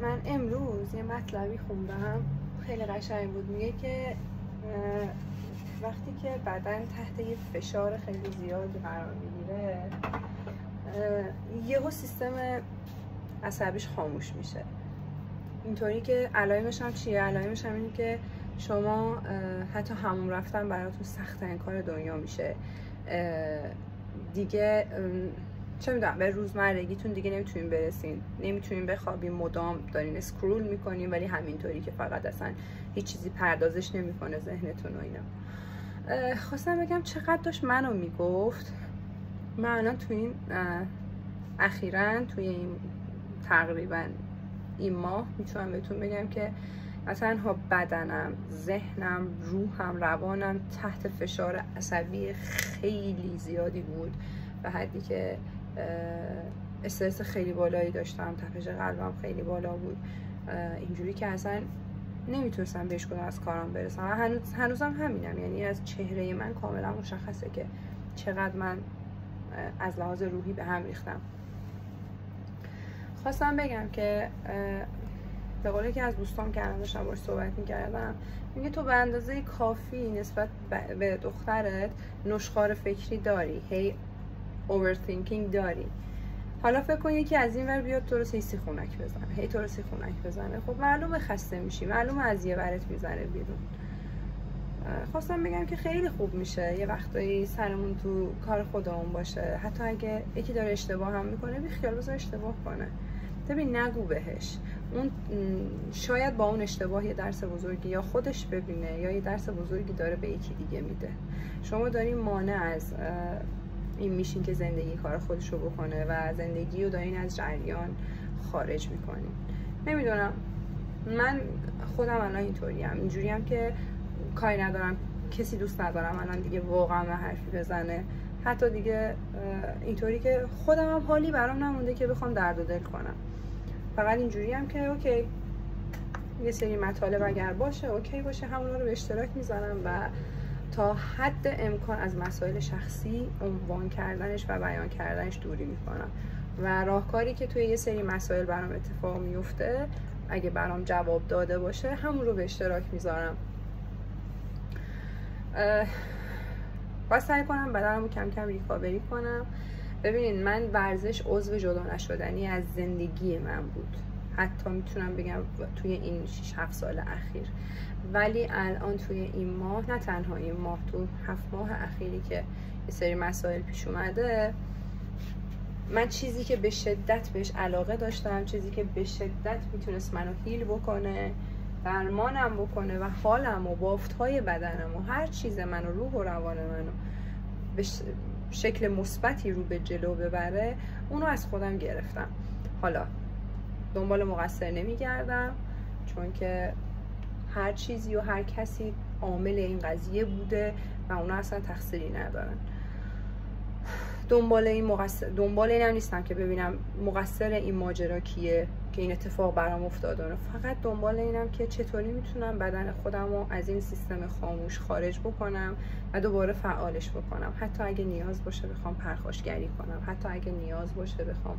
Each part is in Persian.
من امروز یه مطلبی خوندم خیلی قشنگ بود. میگه که وقتی که بدن تحت یه فشار خیلی زیادی قرار میگیره یهو سیستم عصبیش خاموش میشه. اینطوری که علائمش هم چیه؟ علائمش هم اینه که شما حتی حموم رفتن براتون سخت‌ترین کار دنیا میشه. دیگه چه میدونم به روزمرگیتون دیگه نمیتونین برسین، نمیتونین بخوابین، مدام دارین اسکرول میکنین ولی همینطوری که فقط اصلا هیچ چیزی پردازش نمیکنه ذهنتون و اینا. خواستم بگم چقدر داشت منو میگفت. من الان تو این اخیراً توی این تقریبا این ماه میتونم بهتون بگم که مثلا ها بدنم، ذهنم، روحم، روانم تحت فشار عصبی خیلی زیادی بود، به حدی که استرس خیلی بالایی داشتم، تپش قلبم خیلی بالا بود، اینجوری که اصلا نمیتونستم بهش کدوم از کارم برسم. هنوزم همینم، یعنی از چهره من کاملا مشخصه که چقدر من از لحاظ روحی به هم ریختم. خواستم بگم که به قولی که از دوستام که الان داشتم باهاش صحبت می‌کردم، میگه تو به اندازه کافی نسبت به دخترت نشخوار فکری داری، هی overthinking داری. حالا فکر کن یکی از این ور بیاد تو رو سیسی خونک بزنه، هی تو رو سی خونک بزنه، خب معلومه خسته میشی، معلومه از یه ورت میزنه بیرون. خواستم بگم که خیلی خوب میشه یه وقتایی سرمون تو کار خودمون باشه، حتی اگه یکی داره اشتباه هم میکنه بی خیال بذار اشتباه کنه، ببین نگو بهش. اون شاید با اون اشتباه یه درس بزرگی یا خودش ببینه یا یه درس بزرگی داره به یکی دیگه میده. شما دارین مانع از این میشین که زندگی کار خودش رو بکنه و زندگی رو دارین از جریان خارج میکنین. نمیدونم، من خودم الان اینطوریم، اینجوریم که کاری ندارم، کسی دوست ندارم الان دیگه واقعا به حرفی بزنه، حتی دیگه اینطوری که خودم هم حالی برام نمونده که بخوام درد و دل کنم. فقط اینجوریم که اوکی یه سری مطالب اگر باشه اوکی باشه، همون رو به اشتراک میذارم و تا حد امکان از مسائل شخصی عنوان کردنش و بیان کردنش دوری میکنم و راهکاری که توی یه سری مسائل برام اتفاق میفته اگه برام جواب داده باشه همون رو به اشتراک میذارم. باید سعی کنم بدنم رو کم کم ریکاوری کنم. ببینید من ورزش عضو جدا نشدنی از زندگی من بود، حتی میتونم بگم توی این 6-7 سال اخیر، ولی الان توی این ماه، نه تنها این ماه، تو 7 ماه اخیری که یه سری مسائل پیش اومده، من چیزی که به شدت بهش علاقه داشتم، چیزی که به شدت میتونست منو هیل بکنه، درمانم بکنه و حالم و بافت‌های بدنم و هر چیز منو، روح و روان منو به شکل مثبتی رو به جلو ببره، اونو از خودم گرفتم. حالا دنبال مقصر نمیگردم، چون که هر چیزی و هر کسی عامل این قضیه بوده و اونا اصلا تقصیری ندارن. دنبال این هم نیستم که ببینم مقصر این ماجرا کیه که این اتفاق برام افتاده، فقط دنبال اینم که چطوری میتونم بدن خودم رو از این سیستم خاموش خارج بکنم و دوباره فعالش بکنم، حتی اگه نیاز باشه بخوام پرخاشگری کنم، حتی اگه نیاز باشه بخوام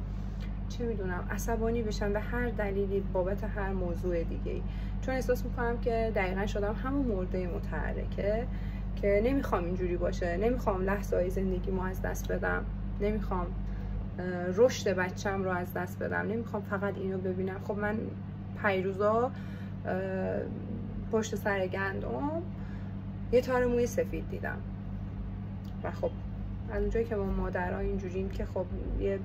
چه میدونم عصبانی بشم به هر دلیلی بابت هر موضوع دیگه‌ای، چون احساس میکنم که دقیقاً شدم همون مرده متحرکه که نمیخوام اینجوری باشه، نمیخوام لحظه‌های زندگیمو از دست بدم، نمیخوام رشد بچم رو از دست بدم، نمیخوام فقط اینو ببینم. خب من پیروزا پشت سر گندم یه تار موی سفید دیدم و خب از اونجایی که ما مادرها اینجوریم که خب یه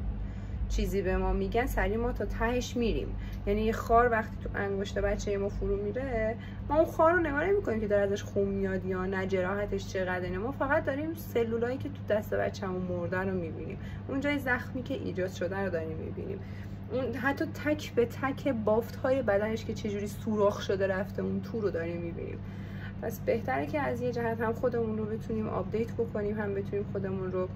چیزی به ما میگن سریع ما تا تهش میریم، یعنی یه خار وقتی تو انگشت بچه ما فرو میره ما اون خار رو نگاه نمی‌کنیم که داره ازش خون میاد یا نه، جراحتش چقدره، ما فقط داریم سلولایی که تو دست بچه‌مون مرده رو میبینیم، اون جای زخمی که ایجاد شده رو داریم میبینیم، اون حتی تک به تک بافت‌های بدنش که چجوری سوراخ شده رفته اون تو رو داریم میبینیم. پس بهتره که از یه جهت هم خودمون رو بتونیم آپدیت بکنیم، هم بتونیم خودمون رو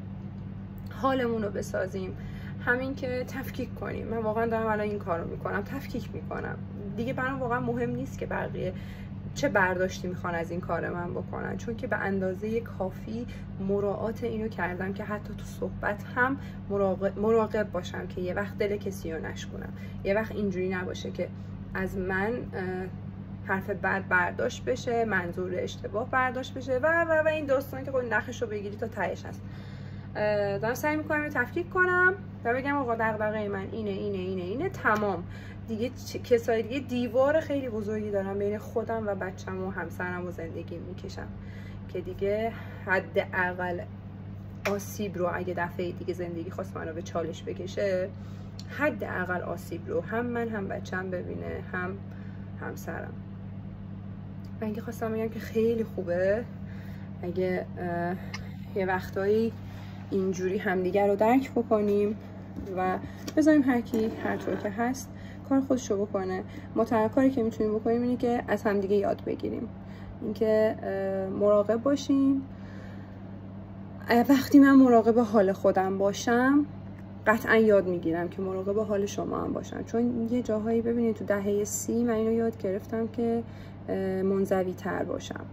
حالمون رو بسازیم، همین که تفکیک کنیم. من واقعا دارم الان این کارو میکنم، تفکیک میکنم دیگه. برام واقعا مهم نیست که بقیه چه برداشتی میخوان از این کار من بکنن، چون که به اندازه کافی مراعات اینو کردم که حتی تو صحبت هم مراقب باشم که یه وقت دل کسی رو نشکنم، یه وقت اینجوری نباشه که از من حرف بد برداشت بشه، منظور اشتباه برداشت بشه و این داستان که خود نخش رو بگیری تا تهش هست. دارم سعی میکنم رو تفکیک کنم و بگم آقا دغدغه من اینه تمام دیگه. کسای دیگه دیوار خیلی بزرگی دارم بین خودم و بچم و همسرم و زندگی میکشم که دیگه حداقل آسیب رو اگه دفعه دیگه زندگی خواست من رو به چالش بکشه، حداقل آسیب رو هم من هم بچم ببینه، هم همسرم. و اینکه خواستم بگم که خیلی خوبه اگه یه وقتایی اینجوری همدیگر رو درک بکنیم و بذاریم هر کی هر طور که هست کار خودش رو بکنه. ما تنها کاری که میتونیم بکنیم اینه که از همدیگه یاد بگیریم، اینکه مراقب باشیم. وقتی من مراقب حال خودم باشم قطعا یاد میگیرم که مراقب حال شما هم باشم، چون یه جاهایی ببینید تو دهه 30 من اینو یاد گرفتم که منزوی تر باشم.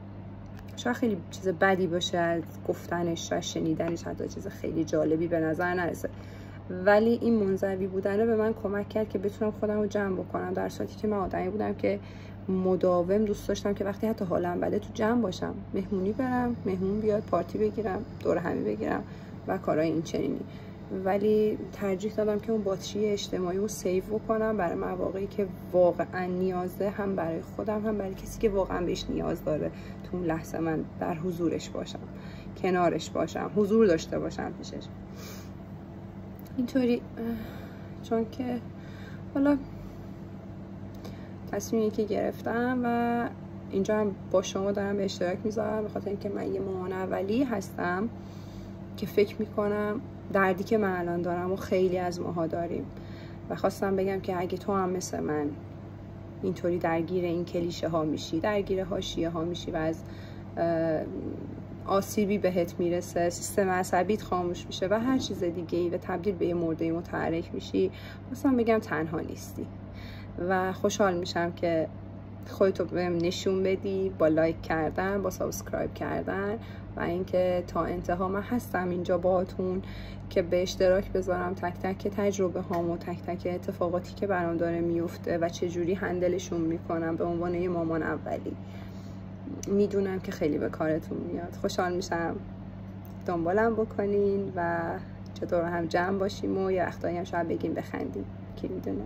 شاید خیلی چیز بدی باشه از گفتنش و شنیدنش، حتی چیز خیلی جالبی به نظر نرسه، ولی این منزوی بودن به من کمک کرد که بتونم خودم رو جمع بکنم، در صورتی که من آدمی بودم که مداوم دوست داشتم که وقتی حتی حالم بده تو جمع باشم، مهمونی برم، مهمون بیاد، پارتی بگیرم، دور همی بگیرم و کارهای این چنینی. ولی ترجیح دادم که اون باتری اجتماعی رو سیو بکنم برای مواقعی که واقعا نیازه، هم برای خودم هم برای کسی که واقعا بهش نیاز داره. تو اون لحظه من در حضورش باشم، کنارش باشم، حضور داشته باشم پیشش. اینطوری چون که حالا تصمیمی که گرفتم و اینجا هم با شما دارم به اشتراک میذارم، به خاطر اینکه من یه مامان اولی هستم که فکر میکنم دردی که من الان دارم و خیلی از ماها داریم و خواستم بگم که اگه تو هم مثل من اینطوری درگیر این کلیشه ها میشی، درگیر حاشیه ها میشی و از آسیبی بهت میرسه، سیستم عصبیت خاموش میشه و هر چیز دیگه ای و تبدیل به یه مرده متحرک میشی، خواستم بگم تنها نیستی و خوشحال میشم که خودتو بهم نشون بدی با لایک کردن، با سابسکرایب کردن و اینکه تا انتها من هستم اینجا باهاتون که به اشتراک بذارم تک تک تجربه هام و تک تک اتفاقاتی که برام داره میفته و چه جوری هندلشون میکنم به عنوان یه مامان اولی. میدونم که خیلی به کارتون میاد. خوشحال میشم دنبالم بکنین و چطور هم جمع باشیم و یه وقتایی هم شاید بگیم بخندیم، کی میدونه.